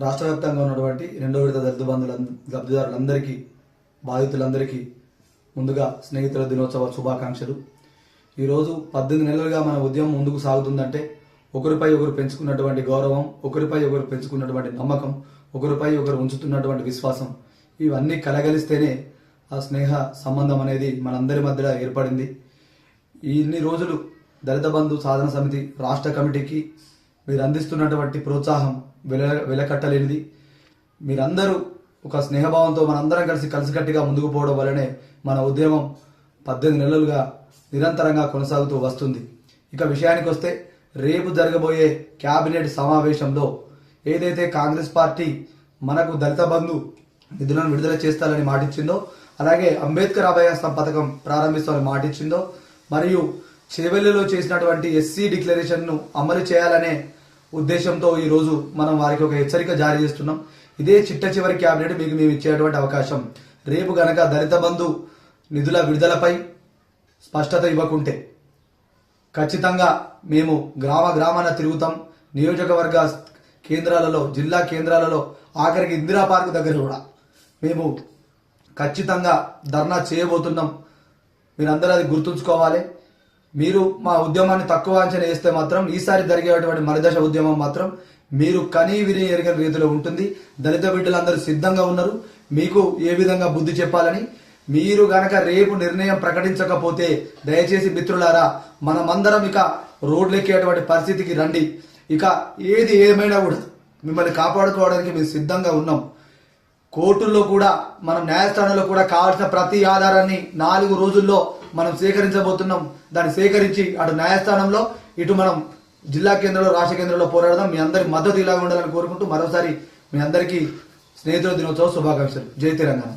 రాష్ట్ర వ్యాప్తంగా ఉన్నటువంటి రెండో విడత దళిత బంధువుల లబ్ధిదారులందరికీ బాధితులందరికీ ముందుగా స్నేహితుల దినోత్సవ శుభాకాంక్షలు. ఈరోజు 18 నెలలుగా మన ఉద్యమం ముందుకు సాగుతుందంటే ఒకరిపై ఒకరు పెంచుకున్నటువంటి గౌరవం, ఒకరిపై ఒకరు పెంచుకున్నటువంటి నమ్మకం, ఒకరిపై ఒకరు ఉంచుతున్నటువంటి విశ్వాసం, ఇవన్నీ కలగలిస్తేనే ఆ స్నేహ సంబంధం అనేది మనందరి మధ్యలో ఏర్పడింది. ఇన్ని రోజులు దళిత బంధు సాధన సమితి రాష్ట్ర కమిటీకి మీరు అందిస్తున్నటువంటి ప్రోత్సాహం వెలకట్టలేనిది. మీరందరూ ఒక స్నేహభావంతో మనందరం కలిసికట్టుగా ముందుకు పోవడం వల్లనే మన ఉద్యమం 18 నెలలుగా నిరంతరంగా కొనసాగుతూ వస్తుంది. ఇక విషయానికి వస్తే, రేపు జరగబోయే క్యాబినెట్ సమావేశంలో ఏదైతే కాంగ్రెస్ పార్టీ మనకు దళిత బంధు నిధులను విడుదల చేస్తారని మాటిచ్చిందో, అలాగే అంబేద్కర్ అభయాస్తం పథకం ప్రారంభిస్తామని మాటిచ్చిందో, మరియు చేవెళ్లలో చేసినటువంటి ఎస్సీ డిక్లరేషన్ను అమలు చేయాలనే ఉద్దేశంతో ఈరోజు మనం వారికి ఒక హెచ్చరిక జారీ చేస్తున్నాం. ఇదే చిట్ట చివరి క్యాబినెట్ మీకు మేము ఇచ్చేటువంటి అవకాశం. రేపు గనక దళిత బంధు నిధుల విడుదలపై స్పష్టత ఇవ్వకుంటే ఖచ్చితంగా మేము గ్రామాన తిరుగుతాం. నియోజకవర్గ కేంద్రాలలో, జిల్లా కేంద్రాలలో, ఆఖరికి ఇందిరా పార్క్ దగ్గర కూడా మేము ఖచ్చితంగా ధర్నా చేయబోతున్నాం. మీరందరూ అది గుర్తుంచుకోవాలి. మీరు మా ఉద్యమాన్ని తక్కువ అంచనా వేస్తే మాత్రం ఈసారి జరిగేటువంటి మలిదశ ఉద్యమం మాత్రం మీరు కనీ విని ఎరగని రీతిలో ఉంటుంది. దళిత బిడ్డలందరూ సిద్ధంగా ఉన్నారు మీకు ఏ విధంగా బుద్ధి చెప్పాలని. మీరు గనక రేపు నిర్ణయం ప్రకటించకపోతే దయచేసి మిత్రులారా, మనమందరం ఇక రోడ్లెక్కేటువంటి పరిస్థితికి రండి. ఇక ఏది ఏమైనా కూడా మిమ్మల్ని కాపాడుకోవడానికి మేము సిద్ధంగా ఉన్నాం. కోర్టుల్లో కూడా, మనం న్యాయస్థానంలో కూడా కావాల్సిన ప్రతి ఆధారాన్ని 4 రోజుల్లో మనం సేకరించబోతున్నాం. దాన్ని సేకరించి అటు న్యాయస్థానంలో, ఇటు మనం జిల్లా కేంద్రంలో, రాష్ట్ర కేంద్రంలో పోరాడదాం. మీ అందరి మద్దతు ఇలాగ ఉండాలని కోరుకుంటూ మరోసారి మీ అందరికీ స్నేహితుల దినోత్సవ శుభాకాంక్షలు. జై తెలంగాణ.